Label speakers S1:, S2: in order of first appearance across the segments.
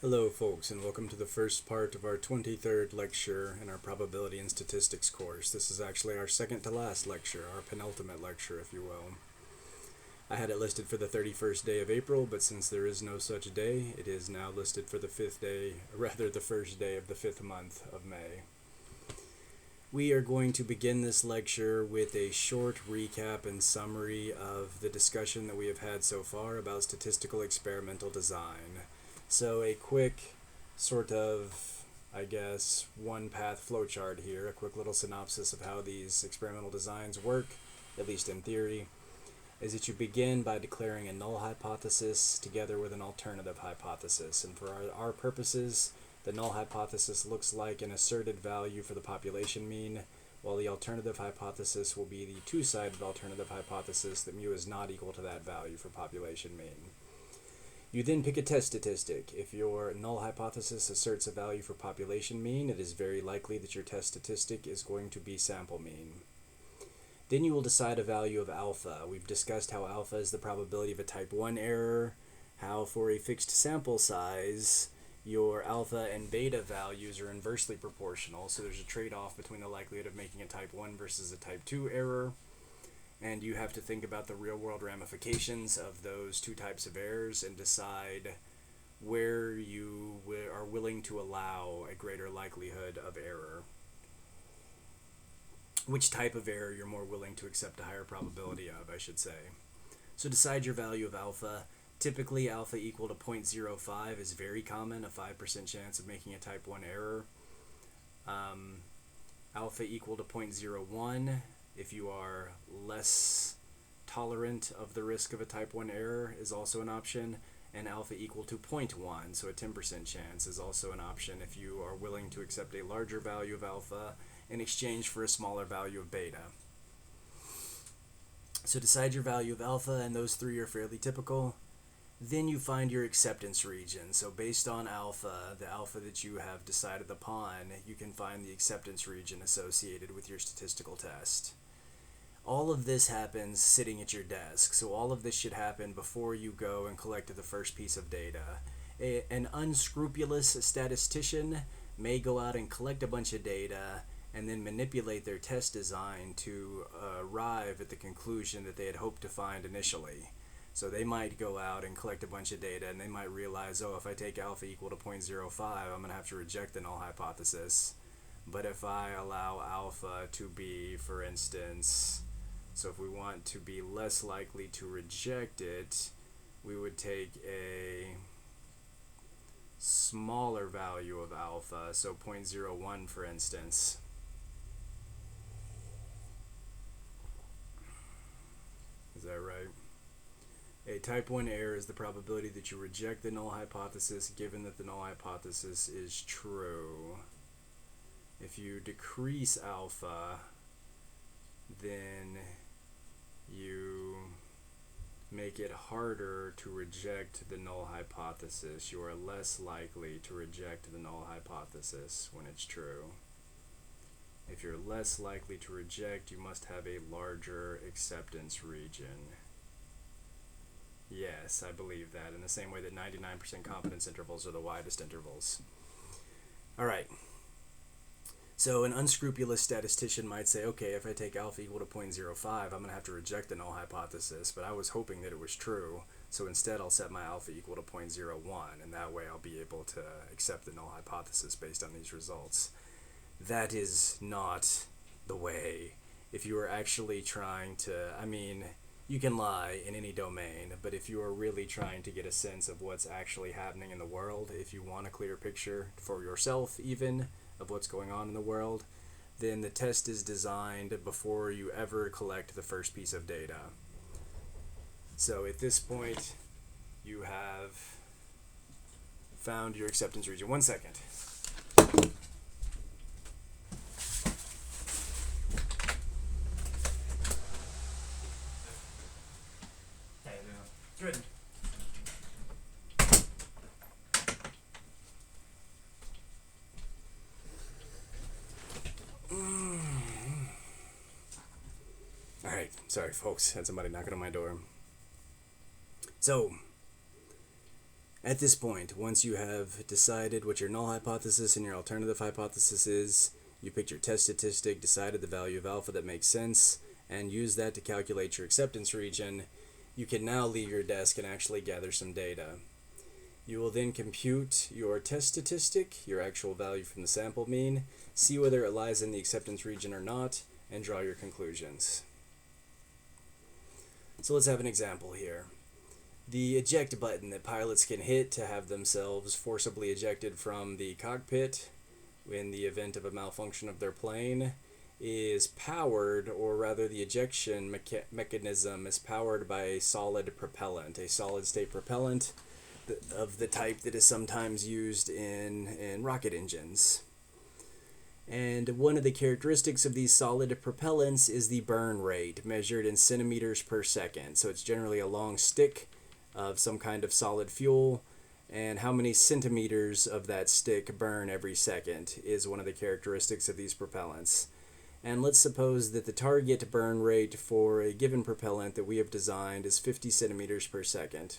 S1: Hello folks, and welcome to the first part of our 23rd lecture in our Probability and Statistics course. This is actually our second to last lecture, our penultimate lecture, if you will. I had it listed for the 31st day of April, but since there is no such day, it is now listed for the the first day of the 5th month of May. We are going to begin this lecture with a short recap and summary of the discussion that we have had so far about statistical experimental design. So a quick sort of, one path flowchart here, a quick little synopsis of how these experimental designs work, at least in theory, is that you begin by declaring a null hypothesis together with an alternative hypothesis. And for our purposes, the null hypothesis looks like an asserted value for the population mean, while the alternative hypothesis will be the two-sided alternative hypothesis that mu is not equal to that value for population mean. You then pick a test statistic. If your null hypothesis asserts a value for population mean, it is very likely that your test statistic is going to be sample mean. Then you will decide a value of alpha. We've discussed how alpha is the probability of a type 1 error, how for a fixed sample size, your alpha and beta values are inversely proportional, so there's a trade-off between the likelihood of making a type 1 versus a type 2 error. And you have to think about the real-world ramifications of those two types of errors and decide where you are willing to allow a greater likelihood of error. Which type of error you're more willing to accept a higher probability of, I should say. So decide your value of alpha. Typically, alpha equal to 0.05 is very common, a 5% chance of making a type 1 error. Alpha equal to 0.01. If you are less tolerant of the risk of a type 1 error is also an option, and alpha equal to 0.1, so a 10% chance is also an option if you are willing to accept a larger value of alpha in exchange for a smaller value of beta. So decide your value of alpha, and those three are fairly typical. Then you find your acceptance region. So based on alpha, the alpha that you have decided upon, you can find the acceptance region associated with your statistical test. All of this happens sitting at your desk, so all of this should happen before you go and collect the first piece of data. An unscrupulous statistician may go out and collect a bunch of data and then manipulate their test design to arrive at the conclusion that they had hoped to find initially. So they might go out and collect a bunch of data, and they might realize, oh, if I take alpha equal to 0.05, I'm going to have to reject the null hypothesis. But if I allow alpha to be, for instance, so if we want to be less likely to reject it, we would take a smaller value of alpha, so 0.01 for instance. Is that right? A type 1 error is the probability that you reject the null hypothesis given that the null hypothesis is true. If you decrease alpha, then you make it harder to reject the null hypothesis. You are less likely to reject the null hypothesis when it's true. If you're less likely to reject, you must have a larger acceptance region. Yes, I believe that, in the same way that 99% confidence intervals are the widest intervals. All right. So an unscrupulous statistician might say, okay, if I take alpha equal to 0.05, I'm going to have to reject the null hypothesis, but I was hoping that it was true, so instead I'll set my alpha equal to 0.01, and that way I'll be able to accept the null hypothesis based on these results. That is not the way. If you are actually trying to, you can lie in any domain, but if you are really trying to get a sense of what's actually happening in the world, if you want a clear picture for yourself even of what's going on in the world, then the test is designed before you ever collect the first piece of data. So at this point, you have found your acceptance region. 1 second. Good. Alright, sorry folks, had somebody knocking on my door. So, At this point, once you have decided what your null hypothesis and your alternative hypothesis is, you picked your test statistic, decided the value of alpha that makes sense, and use that to calculate your acceptance region, you can now leave your desk and actually gather some data. You will then compute your test statistic, your actual value from the sample mean, see whether it lies in the acceptance region or not, and draw your conclusions. So let's have an example here. The eject button that pilots can hit to have themselves forcibly ejected from the cockpit in the event of a malfunction of their plane is powered, or rather the ejection mechanism is powered by a solid propellant, a solid state propellant of the type that is sometimes used in rocket engines. And one of the characteristics of these solid propellants is the burn rate, measured in centimeters per second. So it's generally a long stick of some kind of solid fuel, and how many centimeters of that stick burn every second is one of the characteristics of these propellants. And let's suppose that the target burn rate for a given propellant that we have designed is 50 centimeters per second.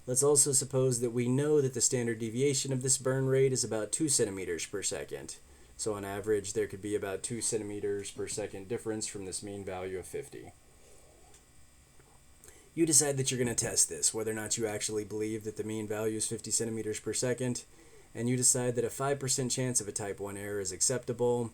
S1: Let's also suppose that we know that the standard deviation of this burn rate is about 2 centimeters per second. So on average, there could be about 2 centimeters per second difference from this mean value of 50. You decide that you're going to test this, whether or not you actually believe that the mean value is 50 centimeters per second, and you decide that a 5% chance of a type 1 error is acceptable.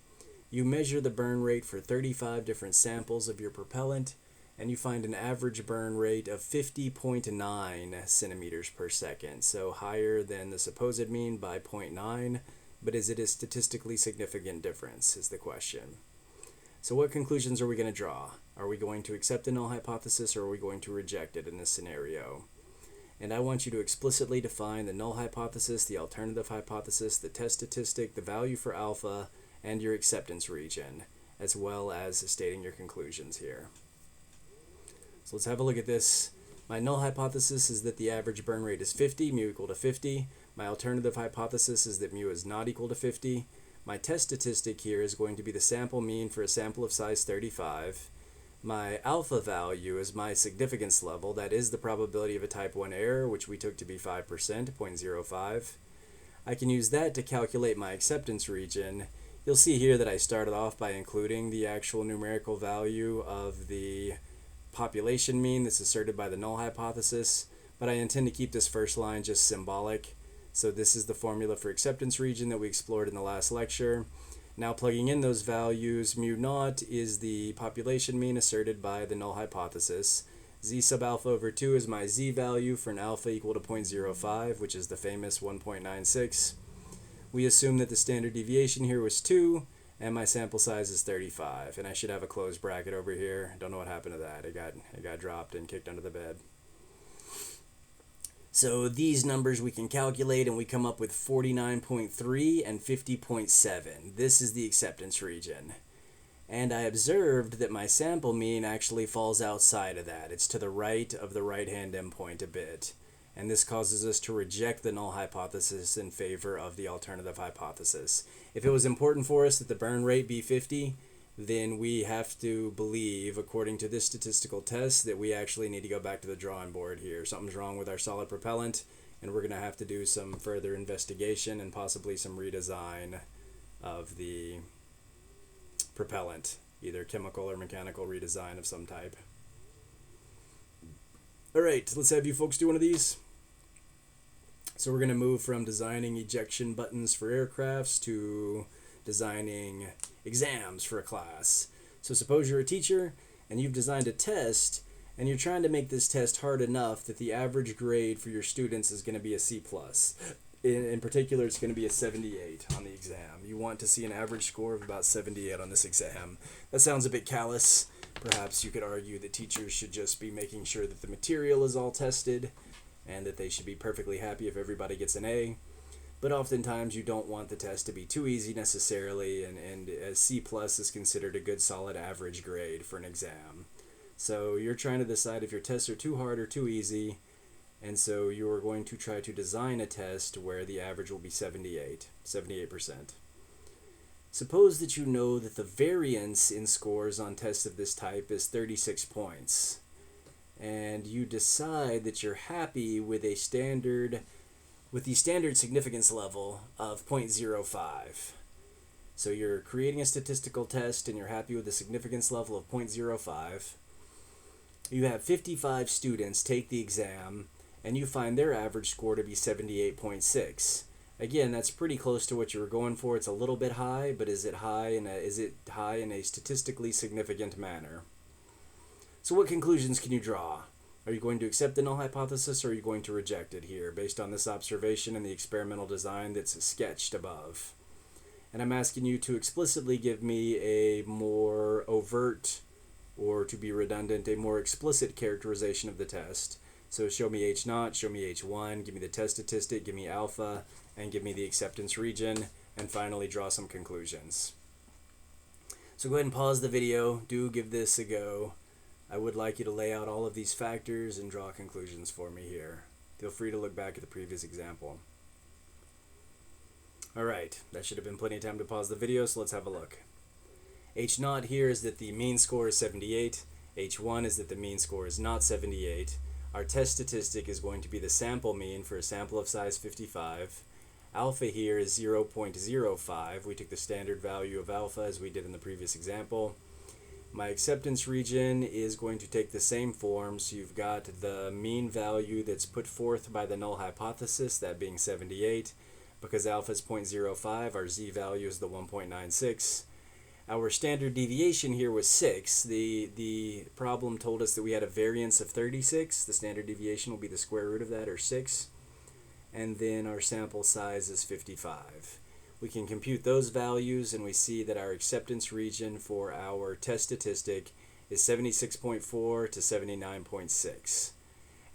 S1: You measure the burn rate for 35 different samples of your propellant, and you find an average burn rate of 50.9 centimeters per second, so higher than the supposed mean by 0.9, but is it a statistically significant difference, is the question. So what conclusions are we going to draw? Are we going to accept the null hypothesis, or are we going to reject it in this scenario? And I want you to explicitly define the null hypothesis, the alternative hypothesis, the test statistic, the value for alpha, and your acceptance region, as well as stating your conclusions here. So let's have a look at this. My null hypothesis is that the average burn rate is 50, mu equal to 50. My alternative hypothesis is that mu is not equal to 50. My test statistic here is going to be the sample mean for a sample of size 35. My alpha value is my significance level, that is the probability of a type 1 error, which we took to be 5%, 0.05. I can use that to calculate my acceptance region. You'll see here that I started off by including the actual numerical value of the population mean that's asserted by the null hypothesis, but I intend to keep this first line just symbolic. So this is the formula for acceptance region that we explored in the last lecture. Now plugging in those values, mu naught is the population mean asserted by the null hypothesis. Z sub alpha over 2 is my Z value for an alpha equal to 0.05, which is the famous 1.96. We assume that the standard deviation here was 2, and my sample size is 35. And I should have a closed bracket over here. Don't know what happened to that. It got dropped and kicked under the bed. So these numbers we can calculate, and we come up with 49.3 and 50.7. This is the acceptance region. And I observed that my sample mean actually falls outside of that. It's to the right of the right-hand endpoint a bit. And this causes us to reject the null hypothesis in favor of the alternative hypothesis. If it was important for us that the burn rate be 50, then we have to believe, according to this statistical test, that we actually need to go back to the drawing board here. Something's wrong with our solid propellant, and we're going to have to do some further investigation and possibly some redesign of the propellant, either chemical or mechanical redesign of some type. Alright, let's have you folks do one of these. So we're going to move from designing ejection buttons for aircrafts to designing exams for a class. So suppose you're a teacher and you've designed a test, and you're trying to make this test hard enough that the average grade for your students is going to be a C+. In particular, it's going to be a 78 on the exam. You want to see an average score of about 78 on this exam. That sounds a bit callous. Perhaps you could argue that teachers should just be making sure that the material is all tested, and that they should be perfectly happy if everybody gets an A. But oftentimes you don't want the test to be too easy necessarily, and a C+ is considered a good solid average grade for an exam. So you're trying to decide if your tests are too hard or too easy, and so you're going to try to design a test where the average will be 78%. Suppose that you know that the variance in scores on tests of this type is 36 points. and you decide that you're happy with the standard significance level of 0.05. So you're creating a statistical test and you're happy with the significance level of 0.05. You have 55 students take the exam and you find their average score to be 78.6. Again, that's pretty close to what you were going for. It's a little bit high, but is it high in a statistically significant manner? So what conclusions can you draw? Are you going to accept the null hypothesis, or are you going to reject it here based on this observation and the experimental design that's sketched above? And I'm asking you to explicitly give me a more overt, or to be redundant, a more explicit characterization of the test. So show me H0, show me H1, give me the test statistic, give me alpha, and give me the acceptance region, and finally draw some conclusions. So go ahead and pause the video. Do give this a go. I would like you to lay out all of these factors and draw conclusions for me here. Feel free to look back at the previous example. Alright, that should have been plenty of time to pause the video, so let's have a look. H0 here is that the mean score is 78. H1 is that the mean score is not 78. Our test statistic is going to be the sample mean for a sample of size 55. Alpha here is 0.05. We took the standard value of alpha as we did in the previous example. My acceptance region is going to take the same form, so you've got the mean value that's put forth by the null hypothesis, that being 78. Because alpha is 0.05, our z-value is the 1.96. Our standard deviation here was 6. The problem told us that we had a variance of 36. The standard deviation will be the square root of that, or 6. And then our sample size is 55. We can compute those values, and we see that our acceptance region for our test statistic is 76.4 to 79.6.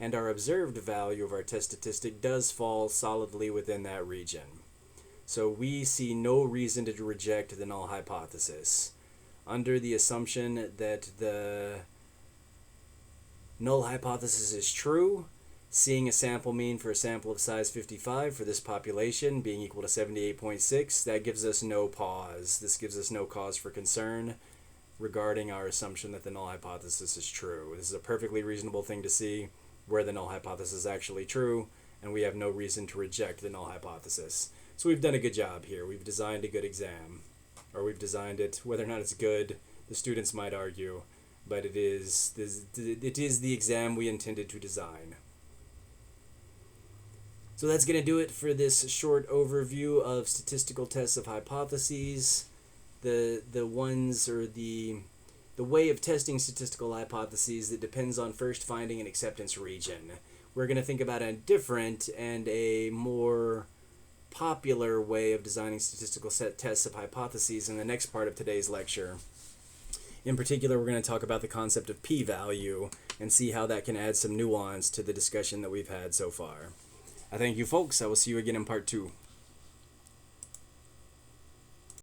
S1: And our observed value of our test statistic does fall solidly within that region. So we see no reason to reject the null hypothesis. Under the assumption that the null hypothesis is true, seeing a sample mean for a sample of size 55 for this population being equal to 78.6, that gives us no pause. This gives us no cause for concern regarding our assumption that the null hypothesis is true. This is a perfectly reasonable thing to see, where the null hypothesis is actually true, and we have no reason to reject the null hypothesis. So we've done a good job here. We've designed a good exam, or we've designed it. Whether or not it's good, the students might argue, but it is the exam we intended to design. So that's going to do it for this short overview of statistical tests of hypotheses. The way of testing statistical hypotheses that depends on first finding an acceptance region. We're going to think about a different and a more popular way of designing statistical tests of hypotheses in the next part of today's lecture. In particular, we're going to talk about the concept of p-value and see how that can add some nuance to the discussion that we've had so far. I thank you, folks. I will see you again in part 2.